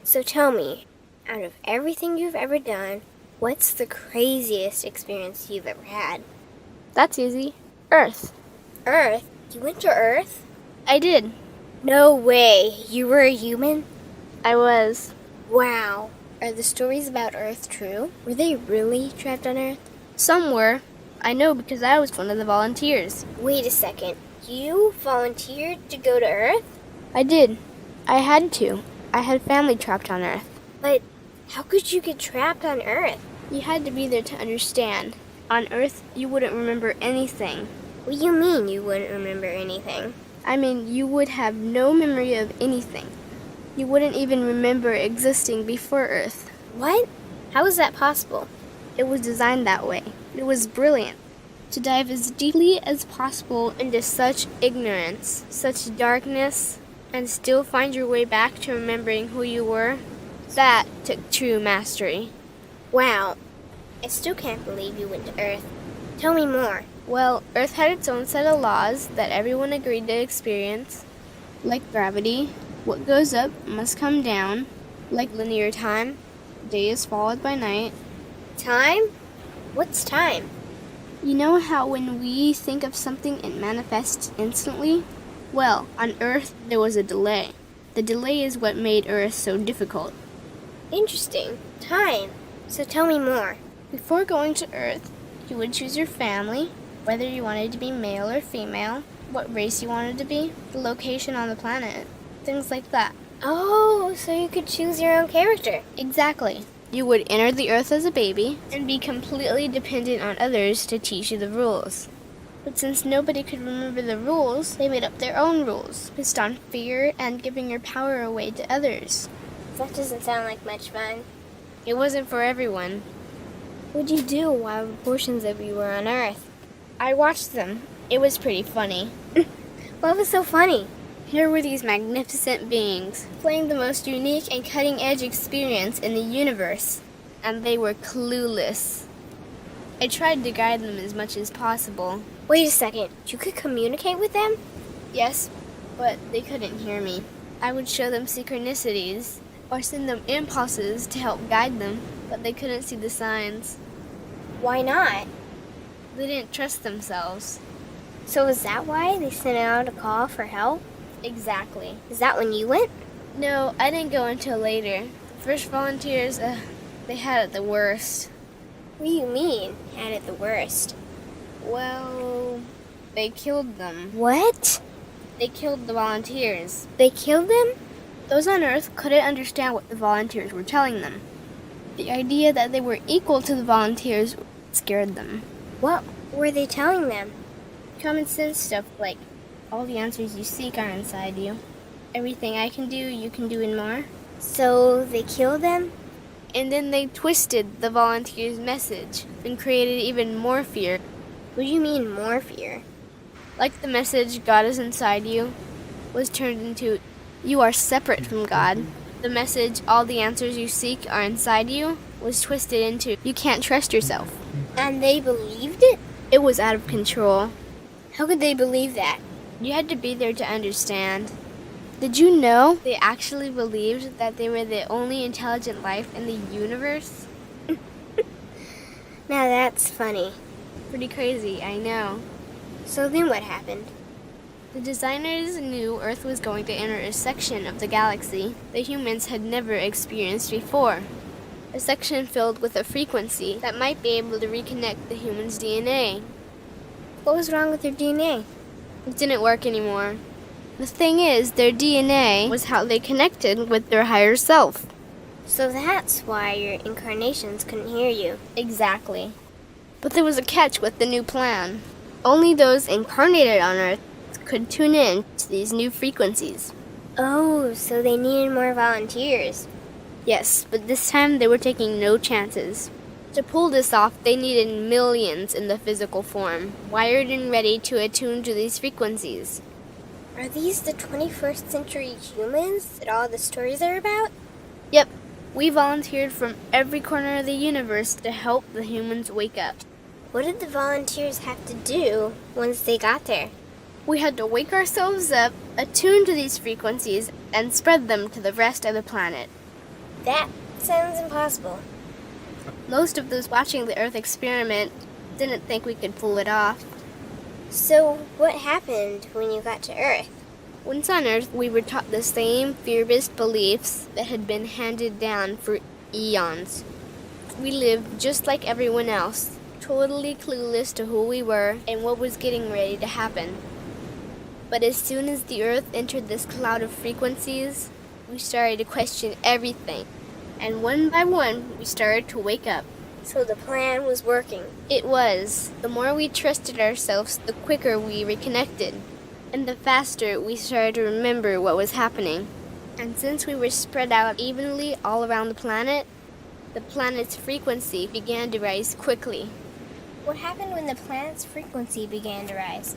So tell me, out of everything you've ever done, what's the craziest experience you've ever had? That's easy. Earth. Earth? You went to Earth? I did. No way. You were a human? I was. Wow. Are the stories about Earth true? Were they really trapped on Earth? Some were. I know because I was one of the volunteers. Wait a second. You volunteered to go to Earth? I did. I had to. I had family trapped on Earth. But how could you get trapped on Earth? You had to be there to understand. On Earth, you wouldn't remember anything. What do you mean you wouldn't remember anything? I mean, you would have no memory of anything. You wouldn't even remember existing before Earth. What? How is that possible? It was designed that way. It was brilliant. To dive as deeply as possible into such ignorance, such darkness, and still find your way back to remembering who you were, that took true mastery. Wow. I still can't believe you went to Earth. Tell me more. Well, Earth had its own set of laws that everyone agreed to experience, like gravity. What goes up must come down, like linear time. Day is followed by night. Time? What's time? You know how when we think of something, it manifests instantly? Well, on Earth, there was a delay. The delay is what made Earth so difficult. Interesting. Time. So tell me more. Before going to Earth, you would choose your family, whether you wanted to be male or female, what race you wanted to be, the location on the planet, things like that. Oh, so you could choose your own character. Exactly. You would enter the Earth as a baby and be completely dependent on others to teach you the rules. But since nobody could remember the rules, they made up their own rules, based on fear and giving your power away to others. That doesn't sound like much fun. It wasn't for everyone. What'd you do while portions of you were on Earth? I watched them. It was pretty funny. What was so funny? Here were these magnificent beings, playing the most unique and cutting-edge experience in the universe, and they were clueless. I tried to guide them as much as possible. Wait a second. You could communicate with them? Yes, but they couldn't hear me. I would show them synchronicities, or send them impulses to help guide them, but they couldn't see the signs. Why not? They didn't trust themselves. So is that why they sent out a call for help? Exactly. Is that when you went? No, I didn't go until later. The first volunteers, they had it the worst. What do you mean, had it the worst? Well, they killed them. What? They killed the volunteers. They killed them? Those on Earth couldn't understand what the volunteers were telling them. The idea that they were equal to the volunteers scared them. What were they telling them? Common sense stuff like, all the answers you seek are inside you. Everything I can do, you can do and more. So they killed them? And then they twisted the volunteers' message and created even more fear. What do you mean, more fear? Like the message, God is inside you, was turned into, you are separate from God. The message, all the answers you seek are inside you, was twisted into, you can't trust yourself. And they believed it? It was out of control. How could they believe that? You had to be there to understand. Did you know they actually believed that they were the only intelligent life in the universe? Now that's funny. Pretty crazy, I know. So then what happened? The designers knew Earth was going to enter a section of the galaxy that humans had never experienced before. A section filled with a frequency that might be able to reconnect the human's DNA. What was wrong with their DNA? It didn't work anymore. The thing is, their DNA was how they connected with their higher self. So that's why your incarnations couldn't hear you. Exactly. But there was a catch with the new plan. Only those incarnated on Earth could tune in to these new frequencies. Oh, so they needed more volunteers. Yes, but this time they were taking no chances. To pull this off, they needed millions in the physical form, wired and ready to attune to these frequencies. Are these the 21st century humans that all the stories are about? Yep. We volunteered from every corner of the universe to help the humans wake up. What did the volunteers have to do once they got there? We had to wake ourselves up, attune to these frequencies, and spread them to the rest of the planet. That sounds impossible. Most of those watching the Earth experiment didn't think we could pull it off. So, what happened when you got to Earth? Once on Earth, we were taught the same fear-based beliefs that had been handed down for eons. We lived just like everyone else, totally clueless to who we were and what was getting ready to happen. But as soon as the Earth entered this cloud of frequencies, we started to question everything. And one by one, we started to wake up. So the plan was working. It was. The more we trusted ourselves, the quicker we reconnected. And the faster we started to remember what was happening. And since we were spread out evenly all around the planet's frequency began to rise quickly. What happened when the planet's frequency began to rise?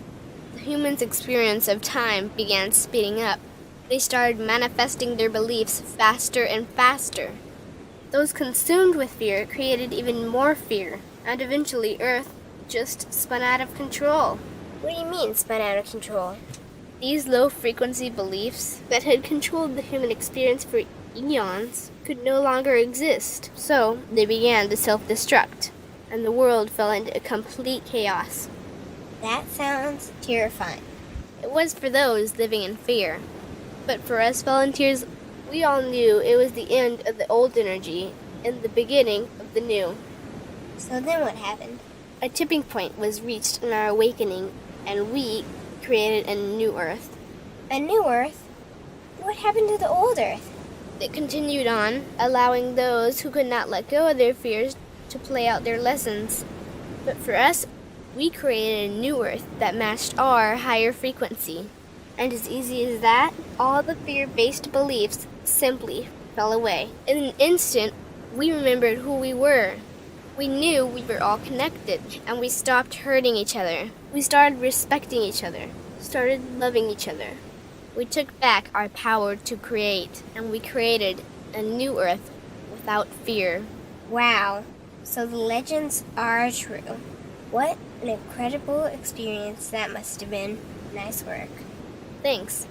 The humans' experience of time began speeding up. They started manifesting their beliefs faster and faster. Those consumed with fear created even more fear, and eventually Earth just spun out of control. What do you mean, spun out of control? These low-frequency beliefs that had controlled the human experience for eons could no longer exist, so they began to self-destruct, and the world fell into complete chaos. That sounds terrifying. It was for those living in fear, but for us volunteers, we all knew it was the end of the old energy and the beginning of the new. So then what happened? A tipping point was reached in our awakening, and we created a new Earth. A new Earth? What happened to the old Earth? It continued on, allowing those who could not let go of their fears to play out their lessons. But for us, we created a new Earth that matched our higher frequency. And as easy as that, all the fear-based beliefs simply fell away. In an instant, we remembered who we were. We knew we were all connected, and we stopped hurting each other. We started respecting each other, started loving each other. We took back our power to create, and we created a new Earth without fear. Wow, so the legends are true. What an incredible experience that must have been. Nice work. Thanks.